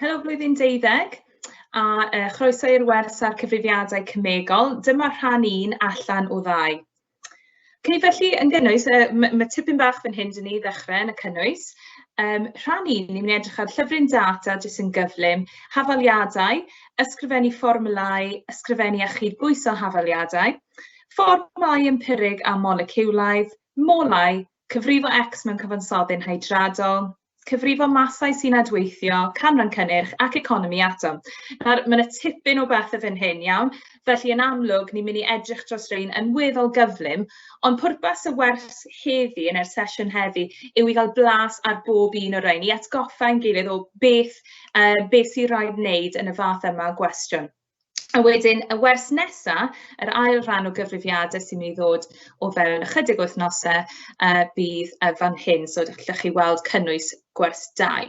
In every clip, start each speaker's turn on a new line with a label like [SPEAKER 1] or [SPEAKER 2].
[SPEAKER 1] Helo blwyddyn 12 a chroeso i'r wers a'r cyfrifiadau Cemegol. Dyma rhan 1 allan o 2. Felly, yn gynnwys, mae tipyn bach fan hyn dyn ni ddechrau yn y cynnwys. Rhan 1, ni'n mynd i edrych ar llyfryn data jyst yn gyflym, hafaliadau, ysgrifennu fformulau, ysgrifennu a chydbwyso hafaliadau, fformulau empirig a moleciwlaidd, molau, cyfrifo X mewn cyfansoddi'n hydradol, cyfrifo masau sy'n adweithio, canran cynnyrch ac economi atom. Mae yna tipyn o bethau fan hyn iawn, felly yn amlwg ni'n mynd i edrych dros rhain yn weddol gyflym, ond pwrpas y wers heddi yn yr sesiwn heddi yw i gael blas ar bob un o rhain, i atgoffa ein gilydd o beth sy'n rhaid wneud yn y fath yma o gwestiwn. A wedyn, y wers nesaf, yr ail rhan o gyfrifiadau sy'n mynd i ddod o fewn ychydig wythnosau bydd fan hyn, so ydych chi weld cynnwys gwers 2.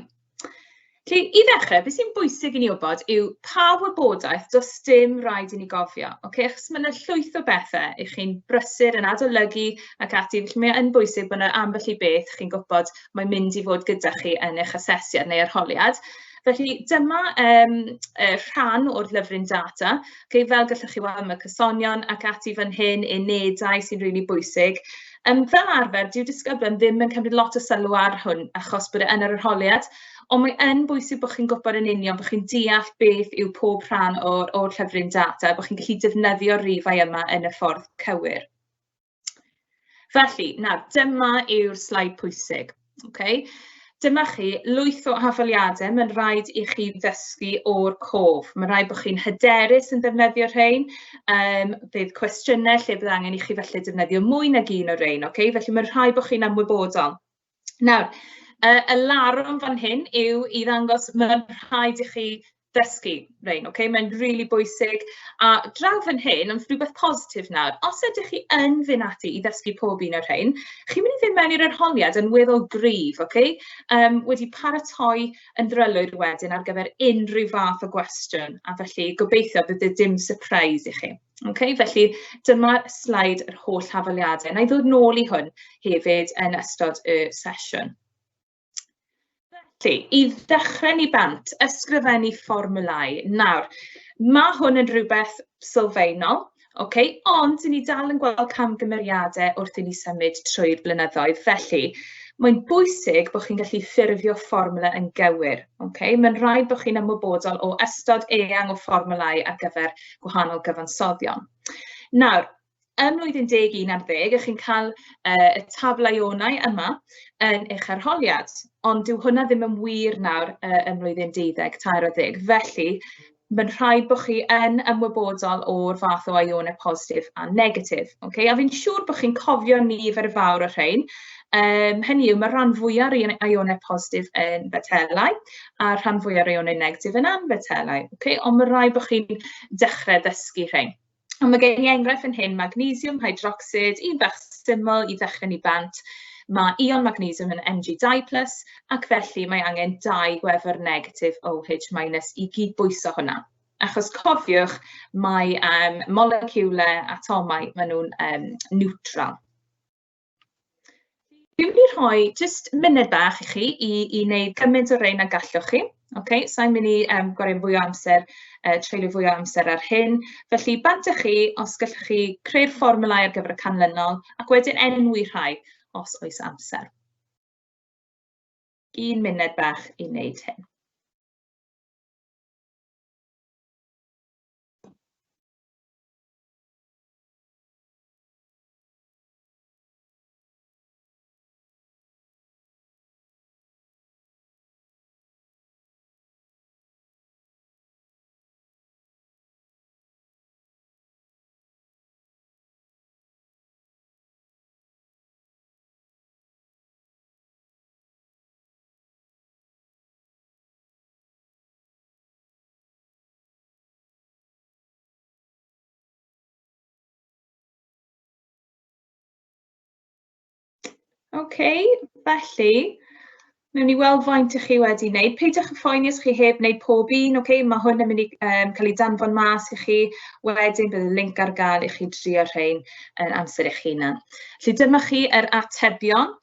[SPEAKER 1] Felly, i ddechrau, beth sy'n bwysig i ni wybod yw pa wybodaeth does dim rhaid i ni gofio. Achos mae yna llwyth o bethau i chi'n brysur yn adolygu ac ati, felly mae yn bwysig bod yna ambell i beth chi'n gwybod mae'n mynd i fod gyda chi yn eich asesiad neu arholiad. Felly, dyma rhan o'r lyfryn data. Fel gallwch chi weld, mae cysonion ac ati fan hyn, unedau sy'n rili bwysig. Fel arfer, dyw disgyblion ddim yn cymryd lot o sylw ar hwn achos bod yn yr arholiad, ond mae yn bwysig bod chi'n gwybod yn union, bod chi'n deall beth yw pob rhan o'r llyfryn data, bod chi'n gallu defnyddio'r rifau yma yn y ffordd cywir. Felly, nawr, dyma yw'r slaid pwysig. Dyma chi lwyth o hafaliadau, mae'n rhaid i chi ddysgu o'r cof. Mae'n rhaid bod chi'n hyderus yn defnyddio rhain. Bydd cwestiynau lle bydd angen i chi felly defnyddio mwy nag un o rhain. Felly mae'n rhaid bod chi'n ymwybodol. Nawr, y larwm fan hyn yw i ddangos mae'n rhaid i chi ddysgu rhain. Mae'n rili bwysig. A draw fan hyn, ond rhywbeth positif nawr, os ydych chi yn fynd ati i ddysgu pob un o'r rhain, chi'n mynd i fynd mewn i'r arholiad yn weddol gryf, wedi paratoi yn ddrylwyr wedyn ar gyfer unrhyw fath o gwestiwn, a felly gobeithio bydd dim surprise i chi. Felly dyma slaid yr holl hafaliadau. Na i ddod nôl i hwn hefyd yn ystod y sesiwn. I ddechrau ni bant, ysgrifennu fformulau. Nawr, mae hwn yn rhywbeth sylfaenol, ond ni dal yn gweld camgymeriadau wrth i ni symud trwy'r blynyddoedd. Felly, mae'n bwysig bod chi'n gallu ffurfio fformula yn gywir. Mae'n rhaid bod chi'n ymwybodol o ystod eang o fformulau ar gyfer gwahanol gyfansoddion. Nawr, ym mlwyddyn 11 ar 10, chi'n cael y tablaionau yma yn eich arholiad, ond dyw hwnna ddim yn wir nawr ym mlwyddyn 12, tair o 10. Felly, mae'n rhaid bod chi yn ymwybodol o'r fath o ionau positif a negatif. A fi'n siŵr bod chi'n cofio nifer fawr o rhain. Hynny yw, mae rhan fwyaf o'r ionau positif yn fetelau a rhan fwyaf o'r ionau negatif yn anfetelau. Ond mae'n rhaid bod chi'n dechrau ddysgu rhain. Ond mae gen i enghraifft yn hyn, magnesiwm hydroxid, un bach syml i ddechrau ni bant. Mae ion magnesiwm yn Mg2+, ac felly mae angen 2 gwefr negatif OH- i gydbwyso hwnna. Achos cofiwch, mae moleciwlau atomau, maen nhw'n neutral. Dwi'n mynd i rhoi jyst munud bach i chi i wneud gymaint o rein a gallwch chi. Sa'n mynd i gwario fwy o amser, treulio fwy o amser ar hyn. Felly, bantach chi os gallwch chi creu'r fformulau ar gyfer y canlynol, ac wedyn enwi rhai os oes amser. 1 munud bach i wneud hyn. Felly, mewn i weld faint ych chi wedi wneud. Peidiwch y phoeni os chi heb wneud pob un, mae hwn yn mynd i cael ei danfon mas i chi, wedyn bydd y link ar gael i chi drio rhain yn amser eich hunan. Felly dyma chi yr atebion.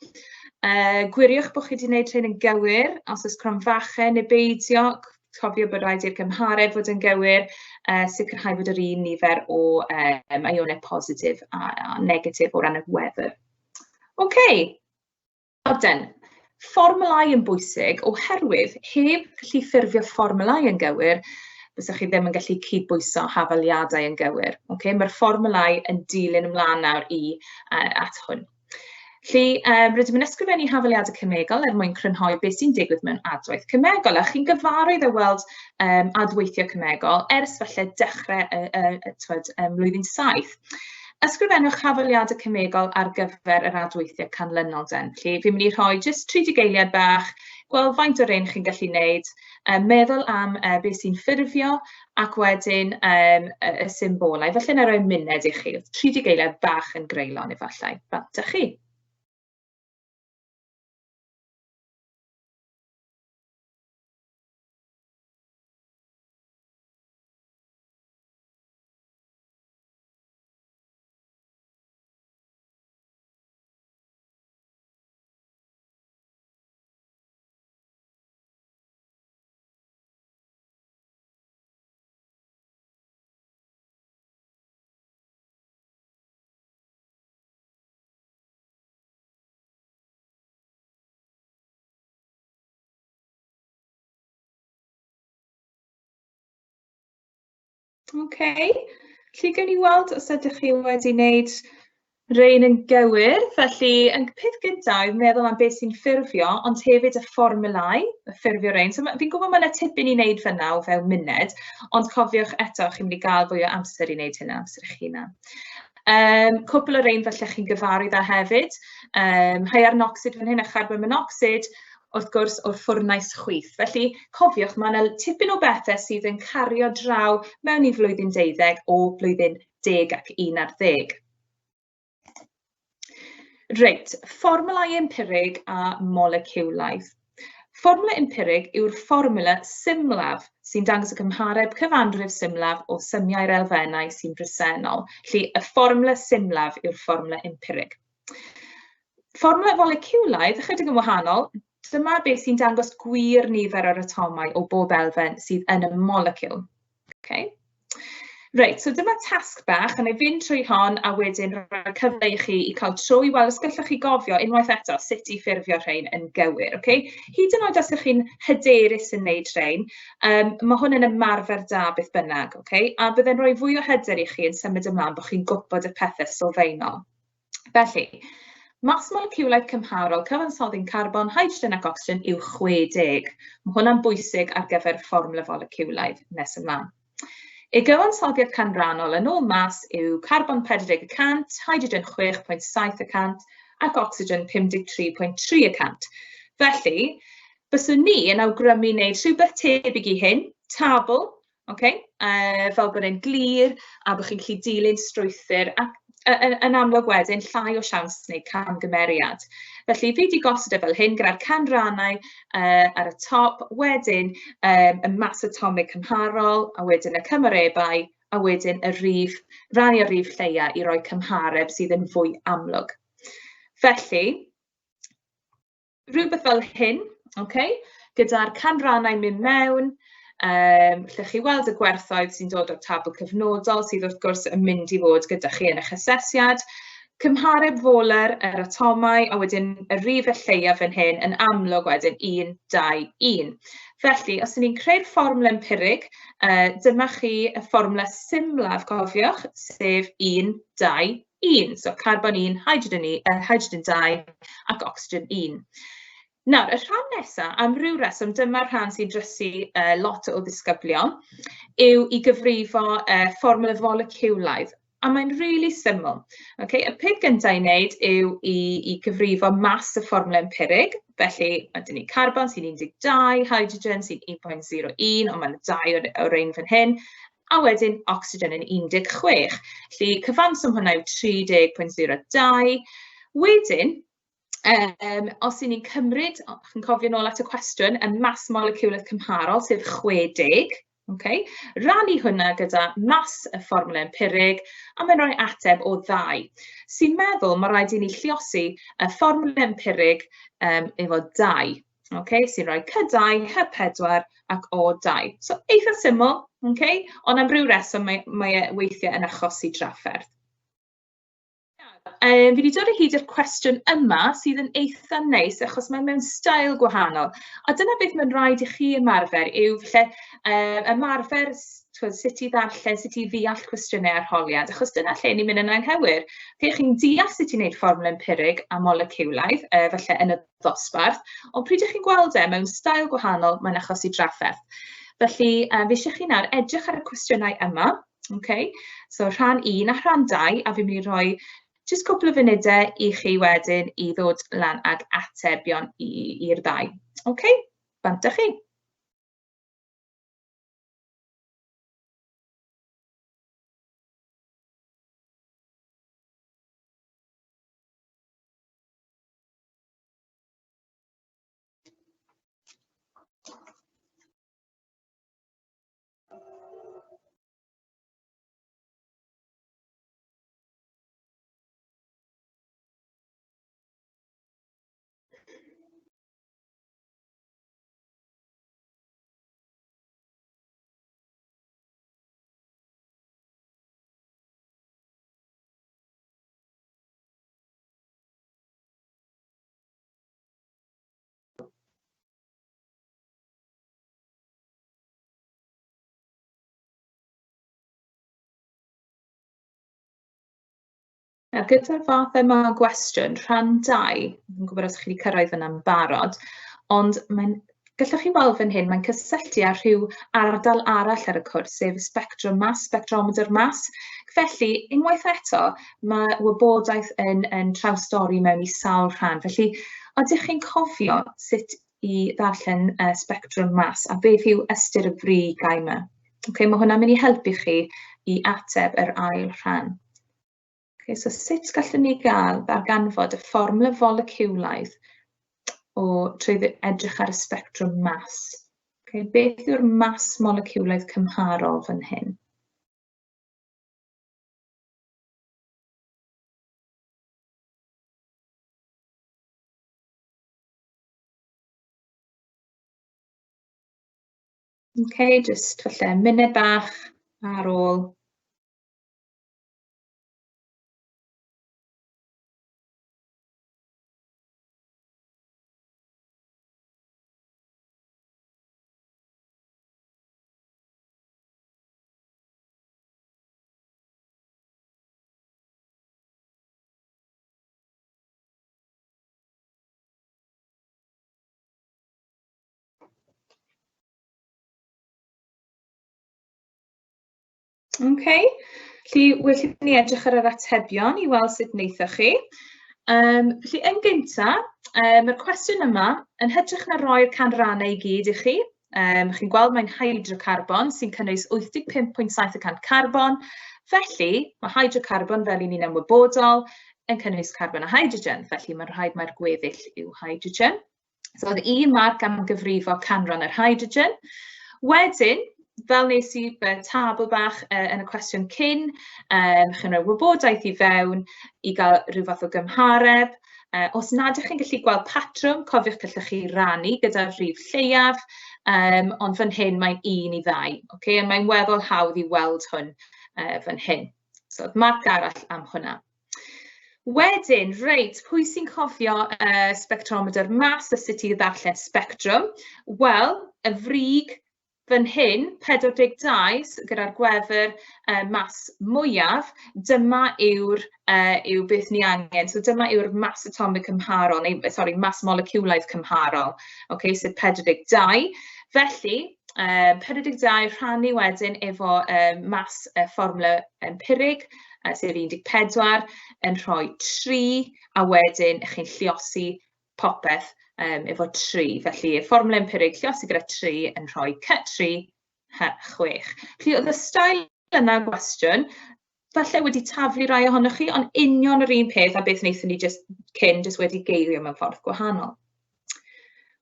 [SPEAKER 1] Gwiriwch bod chi wedi gwneud rhain yn gywir, os oes cronfachau neu beidio, Cofio bod rhaid i'r cymhareb fod yn gywir, sicrhau bod yr un nifer o ionau positif a negatif o ran y weather. Okay. Odyn, fformulau yn bwysig oherwydd heb gallu ffurfio fformulau yn gywir, bysach chi ddim yn gallu cydbwyso hafaliadau yn gywir. Okay? Mae'r fformulau yn dilyn ymlaen nawr at hwn. Felly, rydym yn ysgrifennu hafaliadau cemegol mwyn crynhoi beth sy'n digwydd mewn adwaith cemegol, a chi'n gyfarwydd o weld adweithio cemegol ers falle dechrau mlwyddyn 7. Ysgrifennwch hafaliadau cemegol ar gyfer yr adweithio canlynol den. Felly, fi'n mynd i rhoi jyst 3 digeiliad bach, gweld faint o'r un chi'n gallu wneud, meddwl am beth sy'n ffurfio, ac wedyn y symbolau. Felly, na roi munud i chi. 3 digeiliad bach yn greulon efallai. Bant â chi. Okay. Felly, gawn ni weld os ydych chi wedi wneud rhain yn gywir. Felly, yn peth gyntaf, meddwl am beth sy'n ffurfio, ond hefyd y fformulau, y ffurfio rhain. So, fi'n gwybod mae yna tipyn i wneud fyna o fewn munud, ond cofiwch eto, chi'n mynd i gael fwy o amser i wneud hynna, amser eich hunan. Cwpl o rhain felly chi'n gyfarwydd â hefyd. Hya'r-noxid fan hyn a charbon monocsid, wrth gwrs o'r ffwrnais chwith. Felly, cofiwch, mae yna tipyn o bethau sydd yn cario draw mewn i flwyddyn 12 o flwyddyn 10 ac 11. Reit, fformulau empirig a moleciwlaidd. Fformula empirig yw'r fformula symlaf sy'n dangos y cymhareb cyfanrif symlaf o symiau'r elfennau sy'n bresennol. Felly, y fformula symlaf yw'r fformula empirig. Fformula moleciwlaidd, ychydig yn wahanol, dyma beth sy'n dangos gwir nifer o'r atomau o bob elfen sydd yn y moleciwl. Okay. Reit, so dyma tasg bach, a na i fynd trwy hon a wedyn rhoi cyfle i chi i cael trwy, wel, os gallwch chi gofio unwaith eto sut i ffurfio rhain yn gywir. Okay? Hyd yn oed os ydych chi'n hyderus yn wneud rhain, mae hwn yn ymarfer da beth bynnag. Okay? A byddai'n rhoi fwy o hyder i chi yn symud ymlaen bod chi'n gwybod y pethau sylfaenol. Felly, mas moleciwlaidd cymharol cyfansoddi'n carbon, hydrogen ac ocsigen yw 60. Mae hwnna'n bwysig ar gyfer fformula moleciwlaidd nes ymlaen. Ei gyfansoddiad canrannol yn ôl mas yw carbon 40%, hydrogen 6.7% ac ocsigen 53.3%. Felly, byswn ni yn awgrymu wneud rhywbeth tebyg i hyn, tabl, okay? Fel bod e'n glir a bod chi'n gallu dilyn strwythur ac yn amlwg wedyn llai o siawns neu camgymeriad. Felly, fi wedi gosod fel hyn gyda'r canrannau ar y top, wedyn y mas atomig cymharol, a wedyn y cymarebau, a wedyn rannu y rhif lleia i roi cymhareb sydd yn fwy amlwg. Felly, rhywbeth fel hyn, okay? Gyda'r canrannau mynd mewn, lle chi weld y gwerthoedd sy'n dod o'r tabl cyfnodol sydd wrth gwrs yn mynd i fod gyda chi yn eich asesiad, cymhareb foler yr atomau a wedyn y rhif y lleia fan hyn yn amlwg wedyn 1, 2, 1. Felly, os ni'n creu'r fformula empirig, dyma chi y fformula symlaf, cofiwch, sef 1, 2, 1. So, carbon 1, hydrogen 2 ac ocsigen 1. Nawr, y rhan nesaf, am ryw reswm, dyma'r rhan sy'n drysu lot o ddisgyblion, yw i gyfrifo fformula moleciwlaidd. A mae'n really syml. Okay? Y peth gyntaf i wneud yw i gyfrifo mas y fformula empirig. Felly, ydyn ni carbon sy'n 12, hydrogen sy'n 1.01, ond mae'n 2 o'r un fan hyn, a wedyn ocsigen yn 16. Felly, cyfanswm hwnna yw 30.02. Wedyn, os ni'n cymryd, chi'n cofio nôl at y cwestiwn, y mas moleciwlaidd cymharol, sef 60, okay? Rannu hwnna gyda mas y fformula empirig, a mae'n rhoi ateb o 2. Sy'n meddwl mae rhaid i ni lluosi y fformula empirig efo 2. sy'n rhoi C2, H4 ac O2. So eitha syml, ond am ryw reswm mae weithiau yn achosi drafferth. Fi wedi dod o hyd i'r cwestiwn yma sydd yn eitha neis achos mae mewn stael gwahanol. A dyna beth mae'n rhaid i chi ymarfer yw ymarfer sut i ddarllen, sut i ddeall cwestiynau arholiad, achos dyna lle ni'n mynd yn anghywir. Chi'n deall sut i'n gwneud fformul empirig a moleciwlaidd, falle yn y ddosbarth, ond pryd ych chi'n gweld mewn stael gwahanol, mae'n achosi drafferth. Felly, fi eisiau chi nawr edrych ar y cwestiynau yma. So rhan 1 a rhan 2, a fi'n mynd i roi jyst cwpl o funudau i chi wedyn i ddod lan ag atebion i'r ddau. Bant â chi. Gyda'r fath yma o gwestiwn, rhan 2, yn gwybod os chi wedi cyrraedd fyna'n barod, ond gallwch chi weld fan hyn, mae'n cysylltu â rhyw ardal arall ar y cwrs, sef spectrum mas, spectrometer mas. Felly, unwaith eto, mae wybodaeth yn trawstori mewn i sawl rhan. Felly, ydych chi'n cofio sut i ddarllen spectrum mas a beth yw ystyr y brigau yma? Mae hwnna'n mynd i helpu chi i ateb yr ail rhan. So sut gallwn ni gael ddarganfod y fformula foleciwlaidd trwy edrych ar y spectrwm mas? Beth yw'r mas moleciwlaidd cymharol fan hyn? Jyst falle munud bach ar ôl. Felly, wellwn ni edrych ar yr atebion i weld sut wnaethoch chi. Felly, yn gyntaf, mae'r cwestiwn yma yn hytrach na roi'r canrannau i gyd i chi. Chi'n gweld mae'n hydrocarbon sy'n cynnwys 85.7% carbon. Felly, mae hydrocarbon fel i ni'n ymwybodol yn cynnwys carbon a hydrogen. Felly, mae'n rhaid mae'r gweddill yw hydrogen. So, oedd un marc am gyfrifo canran yr hydrogen. Wedyn, fel nes i tabl bach yn y cwestiwn cyn, chi'n rhoi wybodaeth i fewn i gael rhyw fath o gymhareb. Os nad ydych chi'n gallu gweld patrwm, cofiwch gallwch chi rannu gyda'r rhif lleiaf, ond fan hyn mae'n 1 i 2. Mae'n weddol hawdd i weld hwn fan hyn. So, marc arall am hwnna. Wedyn, pwy sy'n cofio spectrometer mas a sut i ddarllen spectrwm? Wel, y frig fan hyn, 42 gyda'r gwefr mas mwyaf, dyma yw'r beth ni angen. So dyma yw'r mas atomic cymharol, mas moleciwlaidd cymharol, sydd 42. Felly, 42 rhannu wedyn efo mas fformula empirig, sydd 14, yn rhoi 3, a wedyn chi'n lluosi popeth efo 3. Felly, y fformula empirig lluosi gyda 3 yn rhoi C3, H6. Felly, oedd y stael yna gwestiwn, falle wedi taflu rai ohonoch chi, ond union yr un peth a beth wnaethon ni jyst wedi geirio mewn ffordd gwahanol.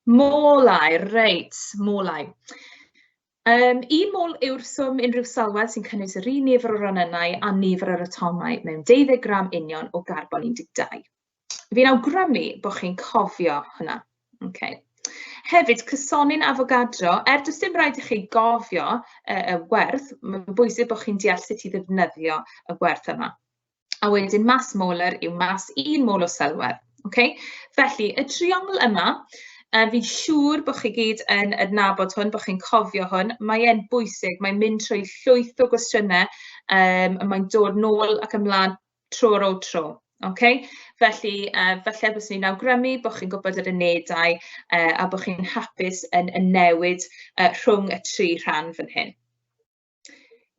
[SPEAKER 1] Molau, molau. Un mol yw'r swm unrhyw sylwedd sy'n cynnwys yr un nifer o ronynnau a nifer yr atomau mewn 12 gram union o carbon 12. Fi'n awgrymu bod chi'n cofio hwnna. Hefyd, cysonyn Avogadro, does dim rhaid i chi gofio y werth, mae'n bwysig bod chi'n deall sut i ddefnyddio y werth yma. A wedyn mas molar yw mas 1 mol o sylwer. Okay? Felly, y triongl yma, fi'n siŵr bod chi gyd yn adnabod hwn, bod chi'n cofio hwn. Mae'n bwysig, mae'n mynd trwy llwyth o gwestiynau, mae'n dod nôl ac ymlaen tro ar ôl tro. Okay? Felly, falle bys ni'n awgrymu bod chi'n gwybod yr unedau a bod chi'n hapus yn newid rhwng y 3 rhan fan hyn.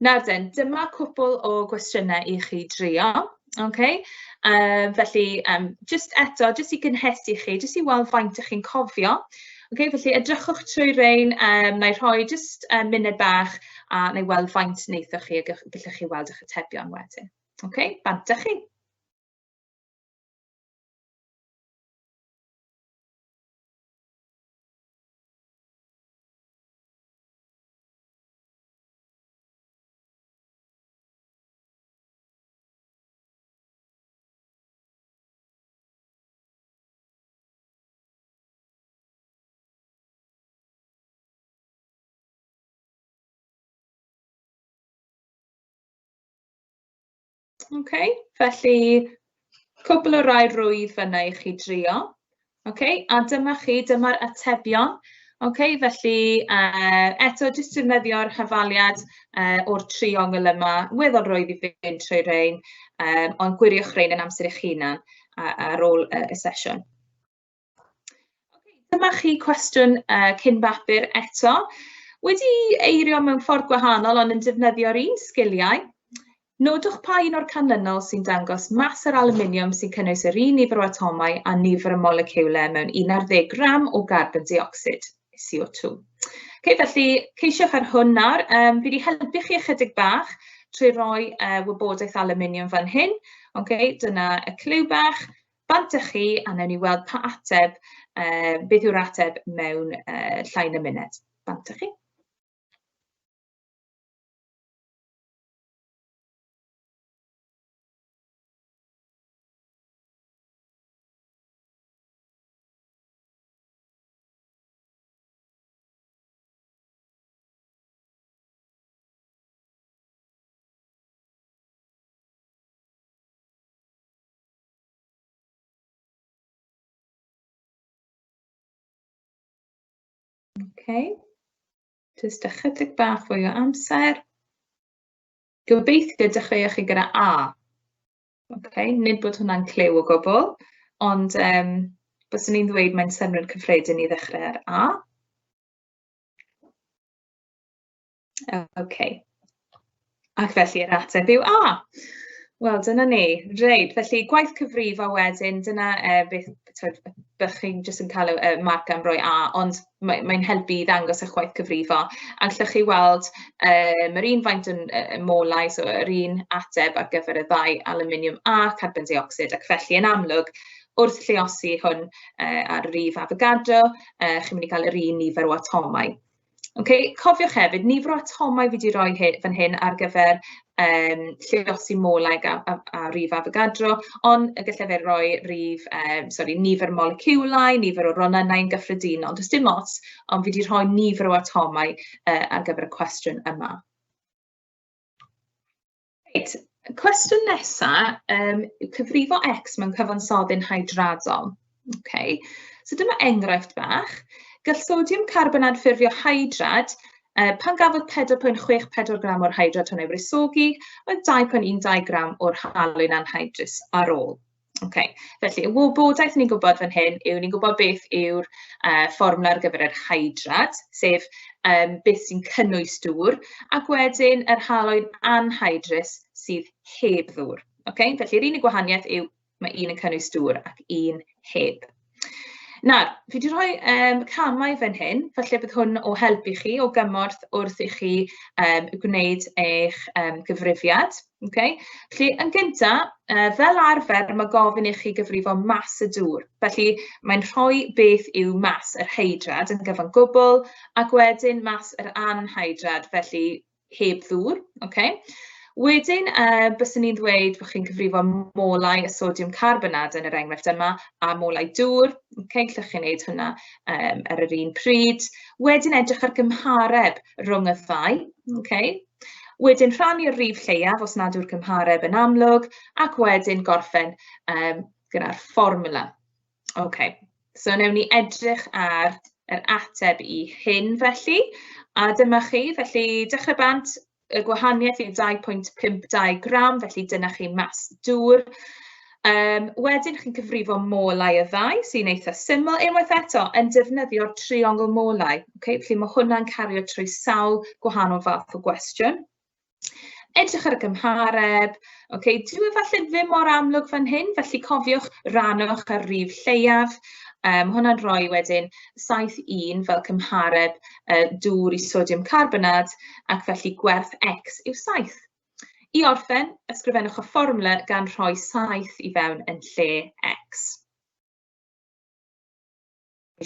[SPEAKER 1] Nawr den, dyma cwpl o gwestiynau i chi drio. Okay? Felly, jyst eto, jyst i gynhesu chi, jyst i weld faint ych chi'n cofio. Okay? Felly, edrychwch trwy rein, na i rhoi jyst munud bach a na i weld faint wneithoch chi a gallwch chi weld eich atebion wedyn. Okay? Bantach chi. Okay, felly cwbl o rai rwydd fyna i chi drio. Okay, a dyma'r atebion. Okay, felly eto jyst defnyddio'r hafaliad o'r triongl yma, weddol rwydd i fynd trwy rein, ond gwiriwch rein yn amser eich hunan ar ôl y sesiwn. Okay, dyma chi cwestiwn cyn bapur eto. Wedi eirio mewn ffordd gwahanol ond yn defnyddio'r un sgiliau. Nodwch pa un o'r canlynol sy'n dangos mas yr aluminium sy'n cynnwys yr un nifer o atomau a nifer y moleciwlau mewn 11 gram o carbon dioxide, CO2. Okay, felly, ceisiwch ar hwn nawr. Fi wedi helpu chi ychydig bach trwy roi wybodaeth aluminium fan hyn. Okay, dyna y cliw bach. Bantach chi a newn ni weld pa ateb, beth yw'r ateb mewn llai na munud. Bantach chi. Okay. Jyst ychydig bach fwy o amser. Gobeithio dechreuwch chi gyda A. Okay. Nid bod hwnna'n cliw o gwbl, ond bys ni'n ddweud mae'n syniad cyffredin i ddechrau ar A. Okay. Ac felly yr ateb yw A. Wel, dyna ni. Reit, felly gwaith cyfrifo wedyn, dyna beth bych chi'n jyst yn cael y marc am roi A, ond mae'n helpu i ddangos eich gwaith cyfrifo. A gallwch chi weld yr un faint yn molau, so yr un ateb ar gyfer y ddau aluminium a carbon dioxide, ac felly yn amlwg, wrth lluosi hwn ar rif Avogadro, chi'n mynd i cael yr un nifer o atomau. Okay, cofiwch hefyd, nifer o atomau fi wedi rhoi fan hyn ar gyfer lluosi molau a rif Avogadro, ond gallai fe roi nifer moleciwlau, nifer o rhonynau'n gyffredinol. Does dim ots, ond fi wedi rhoi nifer o atomau ar gyfer y cwestiwn yma. Reit, cwestiwn nesaf, cyfrifo X mewn cyfansoddyn hydradol. Okay. So dyma enghraifft bach. Gall sodium carbonat ffurfio hydrad pan gafodd 4.64 gram o'r hydrad hwn ei wresogi a 2.12 gram o'r halwyn anhydrus ar ôl. Okay. Felly, y wybodaeth ni'n gwybod fan hyn yw ni'n gwybod beth yw'r fformula ar gyfer yr hydrad, sef beth sy'n cynnwys dŵr, ac wedyn yr halwyn anhydrus sydd heb ddŵr. Okay. Felly, yr unig gwahaniaeth yw mae un yn cynnwys dŵr ac un heb. Nawr, fi wedi rhoi camau fan hyn, falle bydd hwn o helpu chi o gymorth wrth i chi gwneud eich gyfrifiad. Okay? Felly, yn gyntaf, fel arfer, mae gofyn i chi gyfrifo mas y dŵr. Felly, mae'n rhoi beth yw mas yr hydrad yn gyfan gwbl, ac wedyn mas yr anhydrad, felly heb ddŵr. Okay? Wedyn, byswn ni'n dweud bod chi'n cyfrifo molau y sodiwm carbonad yn yr enghraifft yma, a molau dŵr. Gallwch chi wneud hwnna ar yr un pryd. Wedyn edrych ar gymhareb rhwng y ddau. Wedyn rhannu'r rhif lleiaf os nad yw'r gymhareb yn amlwg, ac wedyn gorffen gyda'r fformwla. So newn ni edrych ar yr ateb I hyn felly, a dyma chi, felly dechrau bant, y gwahaniaeth yw 2.52 gram, felly dyna chi mas dŵr. Wedyn chi'n cyfrifo molau y ddau, sy'n eitha syml, unwaith eto yn defnyddio'r triongl molau. Felly mae hwnna'n cario trwy sawl gwahanol fath o gwestiwn. Edrych ar y gymhareb. Dyw efallai ddim mor amlwg fan hyn, felly cofiwch rannwch ar rhif lleiaf. Hwnna'n rhoi wedyn 7.1 fel cymhareb dŵr I sodiwm carbonad, ac felly gwerth x yw 7. I orffen, ysgrifennwch y fformwla gan rhoi 7 I fewn yn lle x.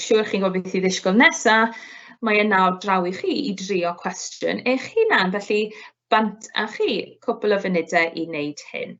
[SPEAKER 1] Siŵr chi'n gwybod beth I ddisgwyl nesaf, mae nawr draw I chi I drio cwestiwn eich hunan, felly bant â chi cwpl o funudau I wneud hyn.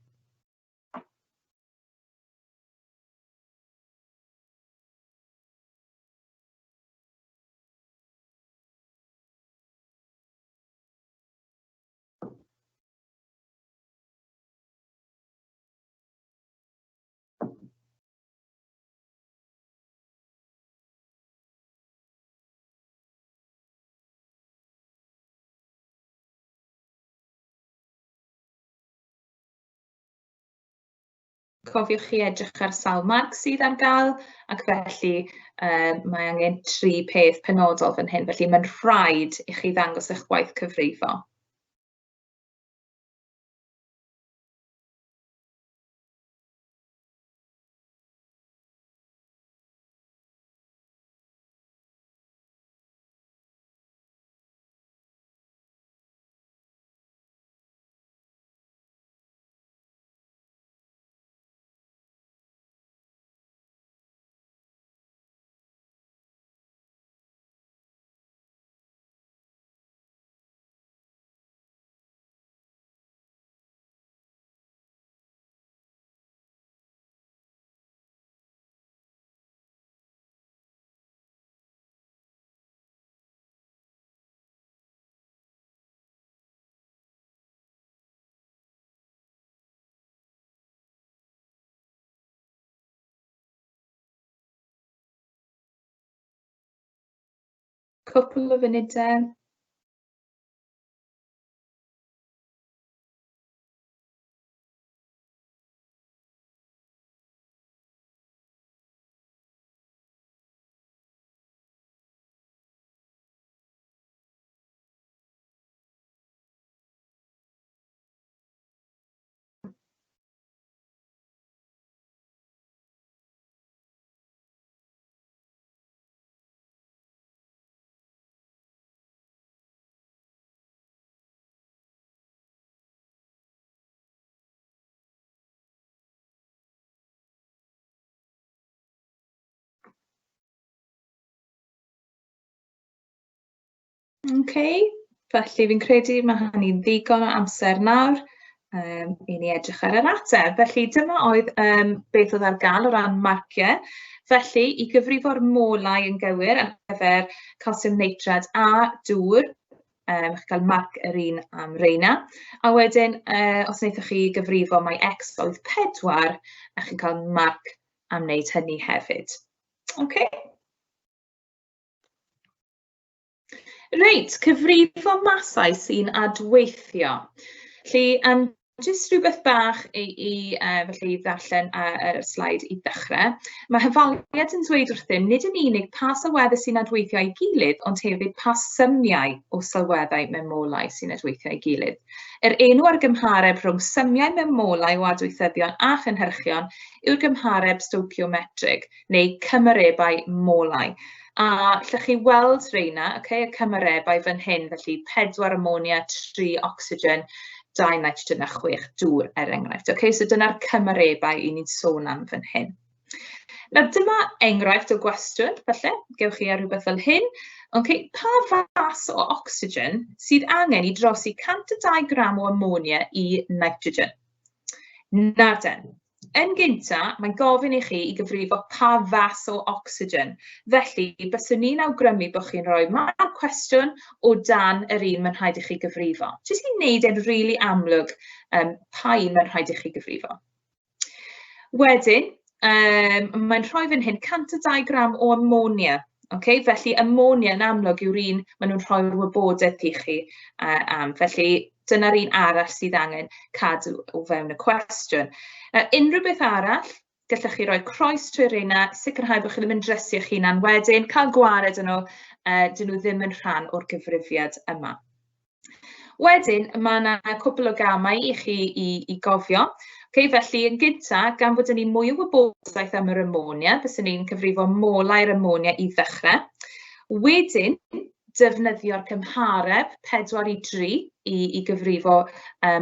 [SPEAKER 1] Cofiwch chi edrych ar sawl marc sydd ar gael, ac felly mae angen 3 peth penodol fan hyn, felly mae'n rhaid I chi ddangos eich gwaith cyfrifo. Cwpl o funudau. Felly fi'n credu mae hynny'n ddigon o amser nawr I ni edrych ar yr ateb. Felly dyma oedd beth oedd ar gael o ran marciau. Felly, I gyfrifo'r molau yn gywir ar gyfer calsiwm neitrad a dŵr, chi'n cael marc yr un am reina. A wedyn, os wnaethoch chi gyfrifo mai x oedd 4, a chi'n cael marc am wneud hynny hefyd. Reit, cyfrifo masau sy'n adweithio. Felly, jyst rhywbeth bach I ddarllen y slaid I ddechrau. Mae hyfaliad yn dweud wrthym nid yn unig pa sylweddau sy'n adweithio I gilydd, ond hefyd pa symiau o sylweddau memolau sy'n adweithio I gilydd. Yr enw ar gymhareb rhwng symiau memolau o adweithyddion a chynhyrchion yw'r gymhareb stoichiometrig, neu cymarebau molau. A allwch chi weld reina, y cymarebau fan hyn, felly 4 ammonia, 3 ocsigen, 2 nitrogen a 6 dŵr enghraifft. So dyna'r cymarebau I ni'n sôn am fan hyn. Nawr dyma enghraifft o gwestiwn, felly, gewch chi ar rhywbeth fel hyn. Pa fas o ocsigen sydd angen I drosi 102 gram o ammonia I nitrogen? Nawr den, yn gyntaf, mae'n gofyn I chi I gyfrifo pa fas o ocsigen. Felly, byswn ni'n awgrymu bod chi'n rhoi marc cwestiwn o dan yr un mae'n rhaid I chi gyfrifo. Jyst I wneud e'n rili amlwg pa un mae'n rhaid I chi gyfrifo. Wedyn, mae'n rhoi fan hyn 102 gram o ammonia. Felly, ammonia yn amlwg yw'r un maen nhw'n rhoi'r wybodaeth I chi am. Felly, dyna'r un arall sydd angen cadw o fewn y cwestiwn. Unrhyw beth arall, gallwch chi roi croes trwy'r reina, sicrhau bod chi ddim yn drysu eich hunan wedyn, cael gwared yn nhw, dyn nhw ddim yn rhan o'r gyfrifiad yma. Wedyn, mae yna cwbl o gamau I chi I gofio. Felly, yn gyntaf, gan bod ni mwy o wybodaeth am yr ammonia, byswn ni'n cyfrifo molau'r ammonia I ddechrau. Wedyn, defnyddio'r cymhareb 4 I gyfrifo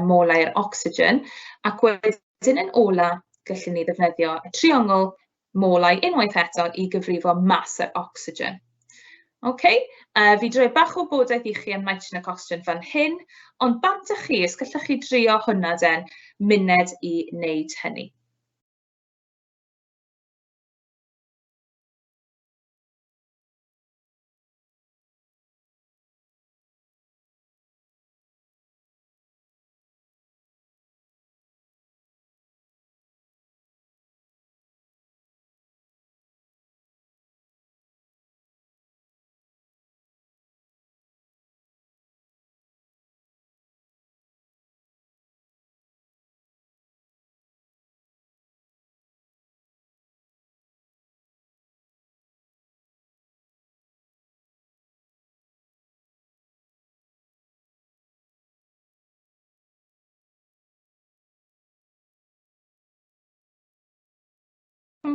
[SPEAKER 1] molau'r ocsigen, ac wedyn yn ola, gallwn ni ddefnyddio y triongl molau unwaith eto I gyfrifo mas yr ocsigen. Fi droi bach o wybodaeth I chi am nitrogen ac ocsigen fan hyn, ond bant â chi, os gallwch chi drio hwnna den, muned I wneud hynny.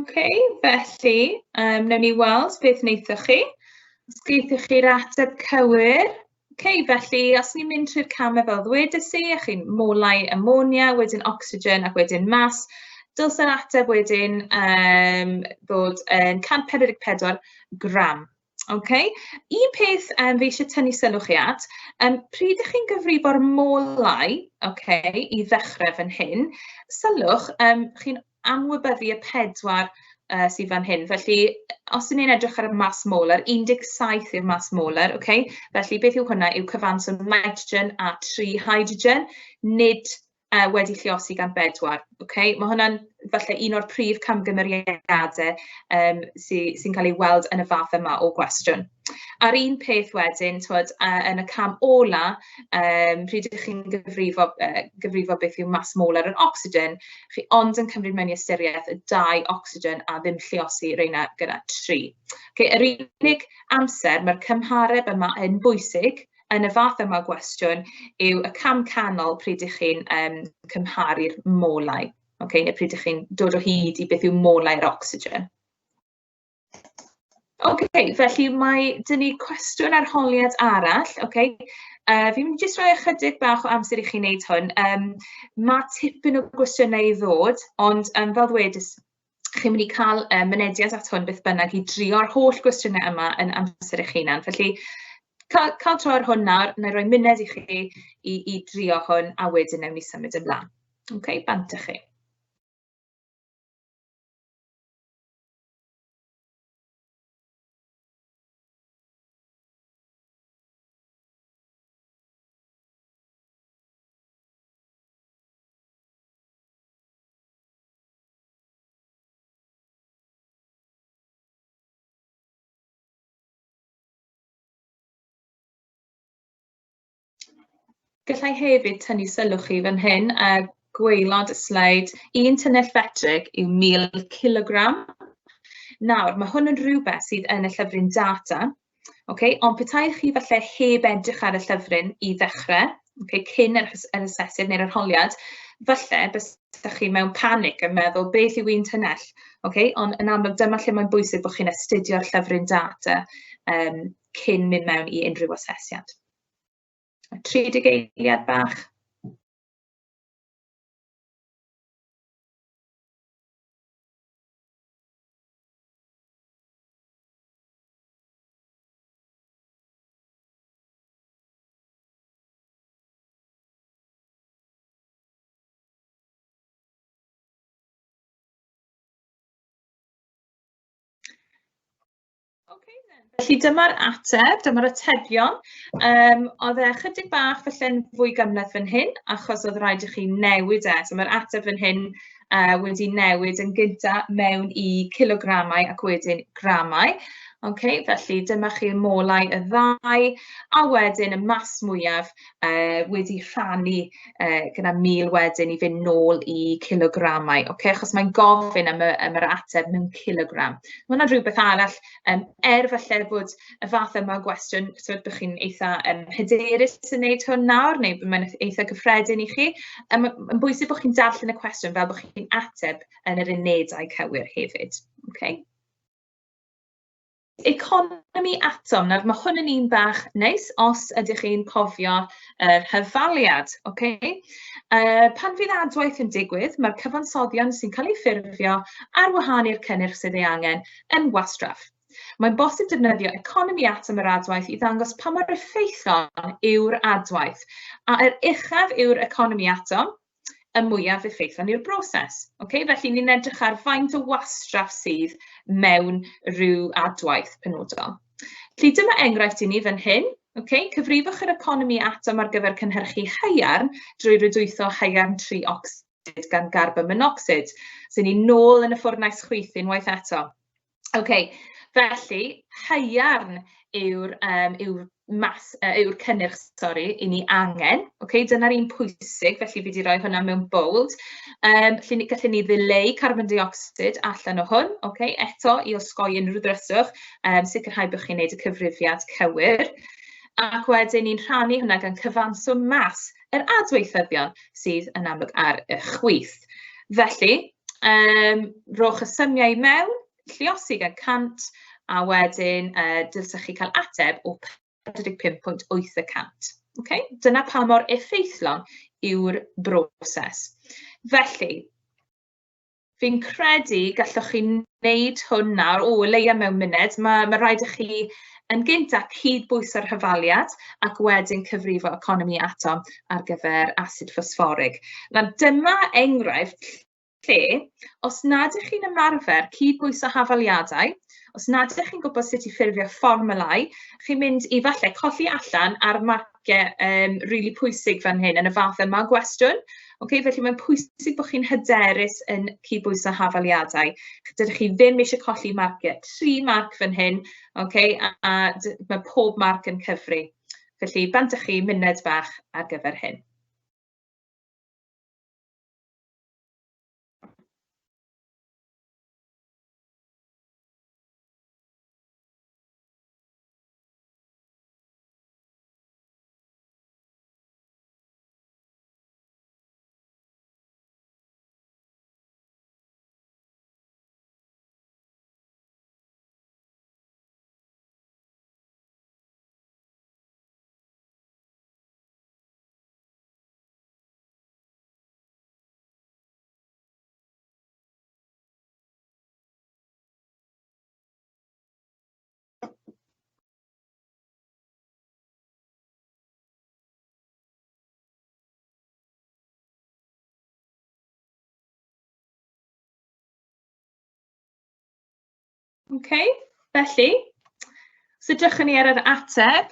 [SPEAKER 1] Felly, wnawn ni weld beth wnaethoch chi. Os geithoch chi'r ateb cywir. Felly, os ni'n mynd trwy'r camau fel ddwedais I, a chi'n molau ammonia, wedyn ocsigen ac wedyn mas, dylse'r ateb wedyn fod yn 144 gram. Un peth fi eisiau tynnu sylw chi at, pryd ydych chi'n gyfrifo'r molau, I ddechrau fan hyn, sylwch, chi'n anwybyddu y 4 sydd fan hyn. Felly, os ydyn ni'n edrych ar y mas molar, 17 yw'r mas molar, Felly, beth yw hwnna? Yw cyfanswm nitrogen a 3 hydrogen, nid wedi lluosi gan 4. Mae hwnna'n falle un o'r prif camgymeriadau sy'n cael ei weld yn y fath yma o gwestiwn. A'r un peth wedyn, yn y cam ola, pryd ydych chi'n gyfrifo beth yw mas molar yn ocsigen, chi ond yn cymryd mewn I ystyriaeth y 2 ocsigen a ddim lluosi reina gyda 3. Yr unig amser mae'r cymhareb yma yn bwysig yn y fath yma o gwestiwn yw y cam canol pryd ydych chi'n cymharu'r molau. Neu pryd ydych chi'n dod o hyd I beth yw molau'r ocsigen. Felly dyn ni cwestiwn arholiad arall. Fi'n mynd jyst rhoi ychydig bach o amser I chi wneud hwn. Mae tipyn o gwestiynau I ddod, ond fel ddwedais, chi'n mynd I cael mynediad at hwn beth bynnag I drio'r holl gwestiynau yma yn amser eich hunan. Felly, cael tro ar hwn nawr, neu roi muned I chi I drio hwn, a wedyn newn ni symud ymlaen. Bant â chi. Gallai hefyd tynnu sylw chi fan hyn, gwaelod y sleid, un tunnell fetrig yw 1000 kilogram. Nawr, mae hwn yn rhywbeth sydd yn y llyfryn data, ond petai chi falle heb edrych ar y llyfryn I ddechrau, cyn yr asesiad neu'r arholiad, falle bysach chi mewn panic yn meddwl beth yw un tunnell, ond yn amlwg dyma lle mae'n bwysig bod chi'n astudio'r llyfryn data cyn mynd mewn I unrhyw asesiad. 30 eiliad bach. Felly dyma'r ateb, dyma'r atebion. Oedd e chydig bach falle'n fwy gymleth fan hyn, achos oedd rhaid i chi newid e. So mae'r ateb fan hyn wedi newid yn gyntaf mewn I kilogramau ac wedyn gramau. Okay, felly dyma chi'r molau y ddau, a wedyn y mas mwyaf wedi rhannu gyda 1000 wedyn I fynd nôl I kilogramau, okay, achos mae'n gofyn am yr ateb mewn kilogram. Mae hwnna'n rhywbeth arall, falle bod y fath yma o gwestiwn, so byddwch chi'n eitha hyderus yn gwneud hwn nawr, neu mae'n eitha gyffredin I chi, yn bwysig bod chi'n darllen y cwestiwn fel bod chi'n ateb yn yr unedau cywir hefyd. Okay. Economi atom, nawr mae hwn yn un bach neis os ydych chi'n cofio yr hyfaliad. Okay? Pan fydd adwaith yn digwydd, mae'r cyfansoddion sy'n cael eu ffurfio ar wahân i'r cynnyrch sydd ei angen yn wastraff. Mae'n bosib defnyddio economi atom yr adwaith I ddangos pa mor effeithlon yw'r adwaith. A yr uchaf yw'r economi atom, y mwyaf effeithlon yw'r broses. Okay? Felly ni'n edrych ar faint o wastraff sydd mewn rhyw adwaith penodol. Felly dyma enghraifft I ni fan hyn. Okay? Cyfrifwch yr economi atom ar gyfer cynhyrchu haearn drwy rydwytho haearn tri-ocsid gan carbon monocsid. So ni'n nôl yn y ffwrnais chwith unwaith eto. Okay. Felly, haearn yw'r cynnyrch, I ni angen. Okay, dyna'r un pwysig, felly fi wedi rhoi hwnna mewn bold. Felly gallwn ni ddileu carbon dioxid allan o hwn. Okay, eto, I osgoi unrhyw ddryswch, sicrhau bod chi'n gwneud y cyfrifiad cywir. Ac wedyn ni'n rhannu hwnna gan cyfanswm mas yr adweithyddion sydd yn amlwg ar y chwith. Felly, rhowch y symiau mewn, lluosig y 100, a wedyn dylsech chi cael ateb o 45.8%. Okay? Dyna pa mor effeithlon yw'r broses. Felly, fi'n credu gallwch chi wneud hwn nawr, leia mewn munud, mae rhaid I chi yn gyntaf cydbwyso'r hyfaliad ac wedyn cyfrifo economi atom ar gyfer asid ffosfforig. Dyma enghraifft lle, os nad ych chi'n ymarfer cydbwyso hafaliadau, os nad ych chi'n gwybod sut I ffurfio fformulau, chi'n mynd I falle colli allan ar marciau rili pwysig fan hyn yn y fath yma o gwestiwn. Okay, felly mae'n pwysig bod chi'n hyderus yn cydbwyso hafaliadau. Dydych chi ddim eisiau colli marciau. 3 marc fan hyn, okay, a mae pob marc yn cyfri. Felly, bantych chi muned bach ar gyfer hyn. Okay, felly, os edrychwn ni ar yr ateb,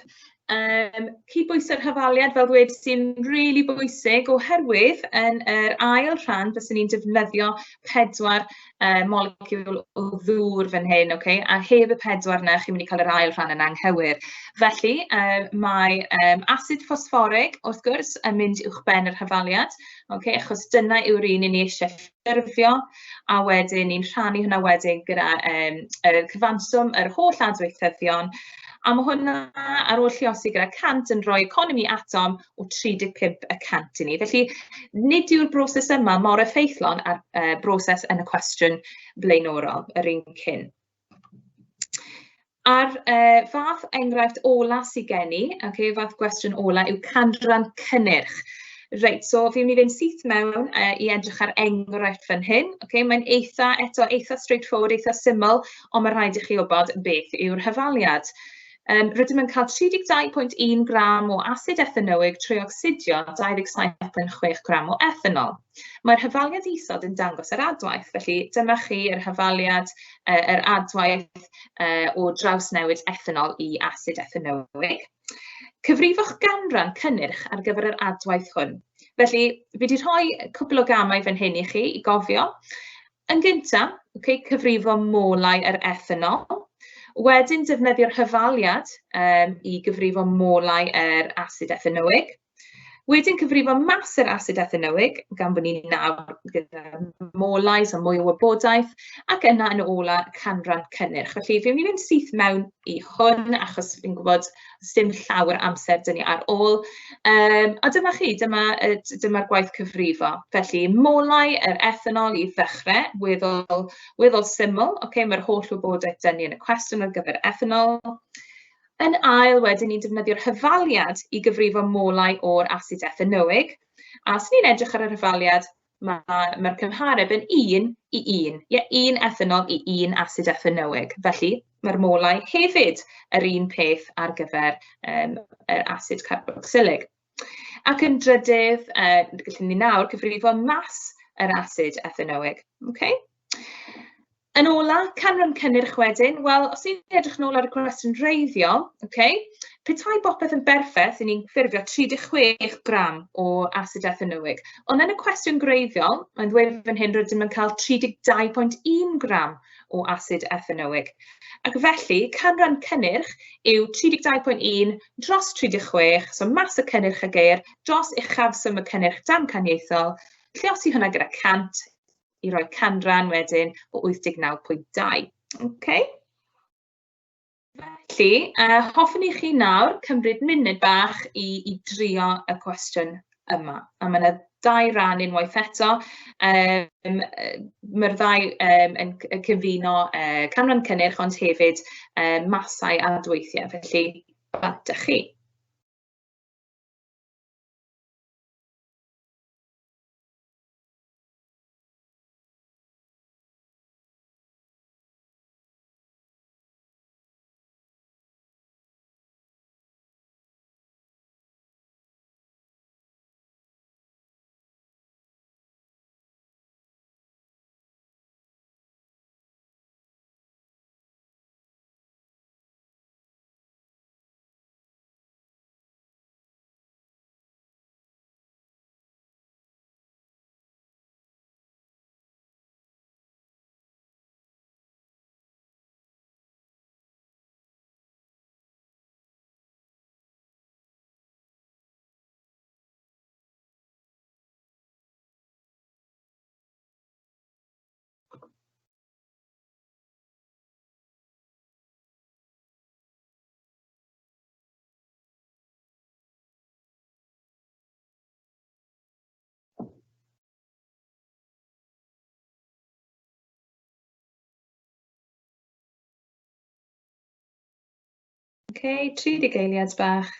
[SPEAKER 1] cydbwyso'r hyfaliad fel dweud sy'n rili bwysig oherwydd yn yr ail rhan fyswn ni'n defnyddio 4 moleciwl o ddŵr fan hyn, okay? A heb y 4 yna, chi'n mynd I cael yr ail rhan yn anghywir. Felly, mae asid ffosfforig, wrth gwrs, yn mynd uwchben yr hyfaliad, okay? Achos dyna yw'r un ni eisiau ffurfio, a wedyn ni'n rhannu hwnna wedyn gyda cyfanswm yr holl adweithyddion, a mae hwnna ar ôl lluosi gyda 100 yn rhoi economi atom o 35% I ni. Felly, nid yw'r broses yma mor effeithlon ar broses yn y cwestiwn blaenorol, yr un cyn. A'r fath enghraifft ola sydd gen I, okay, fath gwestiwn ola yw canran cynnyrch. Reit, so fi'n mynd I fynd syth mewn I edrych ar enghraifft fan hyn. Okay, mae'n eitha straightforward, eitha syml, ond mae rhaid I chi wybod beth yw'r hyfaliad. Rydym yn cael 32.1 gram o asid ethanoig trwy ocsidio 27.6 gram o ethanol. Mae'r hyfaliad isod yn dangos yr adwaith, felly dyma chi yr hyfaliad, yr adwaith o drawsnewid ethanol I asid ethanoig. Cyfrifwch ganran cynnyrch ar gyfer yr adwaith hwn. Felly, fi wedi rhoi cwbl o gamau fan hyn I chi I gofio. Yn gyntaf, cyfrifo molau yr ethanol. Wedyn defnyddio'r hyfaliad I gyfrifo molau yr asid ethanoig. Wedyn cyfrifo mas yr asid ethanoig, gan bod ni'n nawr gyda molau, so mwy o wybodaeth, ac yna yn ola canran cynnyrch. Felly, fi'n mynd syth mewn I hwn, achos fi'n gwybod dim llawer amser dyn ni ar ôl. A dyma chi, dyma'r gwaith cyfrifo. Felly, molau yr ethanol I ddechrau, weddol syml. Mae'r holl wybodaeth dyn ni yn y cwestiwn ar gyfer ethanol. Yn ail, wedyn ni'n defnyddio'r hyfaliad I gyfrifo molau o'r asid ethanoig. A os ni'n edrych ar y hyfaliad, mae'r cymhareb yn 1 I 1. Ie, 1 ethanol I 1 asid ethanoig. Felly, mae'r molau hefyd yr un peth ar gyfer yr asid carboxylig. Ac yn drydydd, gallwn ni nawr cyfrifo mas yr asid ethanoig. Yn ola, canran cynnyrch wedyn, wel, os ni'n edrych yn ôl ar y cwestiwn reiddiol, petai bopeth yn berffaith, ni'n ffurfio 36 gram o asid ethanoig. Ond yn y cwestiwn greiddiol, mae'n dweud fan hyn rydym yn cael 32.1 gram o asid ethanoig. Ac felly, canran cynnyrch yw 32.1 dros 36, so mas y cynnyrch y geir, dros uchafswm y cynnyrch damcaniaethol, lle os I hwnna gyda 100, I roi canran wedyn o 89.2. Felly, hoffwn I chi nawr cymryd munud bach I drio y cwestiwn yma. A mae yna 2 ran unwaith eto. Mae'r 2 yn cyfuno canran cynnyrch ond hefyd masau a dweithiau. Felly, bant â chi. Tri digeiliad bach.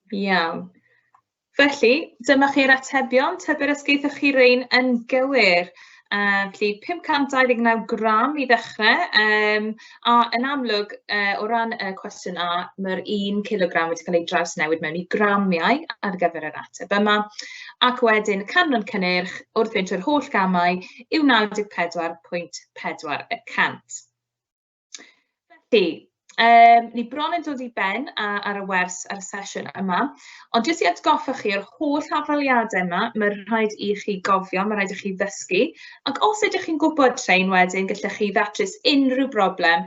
[SPEAKER 1] Iawn. Felly, dyma chi'r atebion. Tyber os geithoch chi rein yn gywir. Felly, 529 gram I ddechrau. A yn amlwg, o ran y cwestiwn A, mae'r 1 kilogram wedi cael ei drawsnewid mewn I gramiau ar gyfer yr ateb yma. Ac wedyn, canran cynnyrch wrth fynd trwy'r holl gamau yw 94.4 y cant. Felly, ni bron yn dod I ben ar y wers ar y sesiwn yma, ond jyst I atgoffa chi o'r holl afaliadau yma, mae'n rhaid I chi gofio, mae'n rhaid I chi ddysgu, ac os ydych chi'n gwybod trein wedyn, gallech chi ddatrys unrhyw broblem,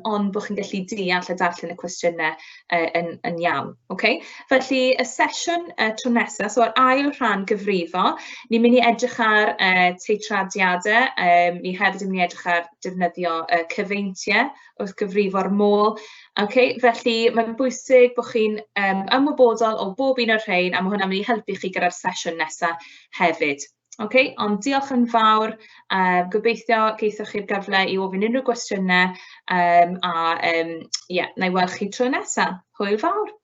[SPEAKER 1] ond bod chi'n gallu deall a darllen y cwestiynau yn iawn. Felly, y sesiwn tro nesaf, so ar ail rhan gyfrifo, ni'n mynd I edrych ar teitradiadau, ni hefyd yn mynd I edrych ar defnyddio cyfeintiau wrth gyfrifo'r môl. Felly, mae'n bwysig bod chi'n ymwybodol o bob un o'r rhain, a mae hwnna'n mynd I helpu chi gyda'r sesiwn nesaf hefyd. Okay, ond diolch yn fawr. Gobeithio geithoch chi'r gyfle i ofyn unrhyw gwestiynau a na i weld chi tro nesaf. Hwyl fawr.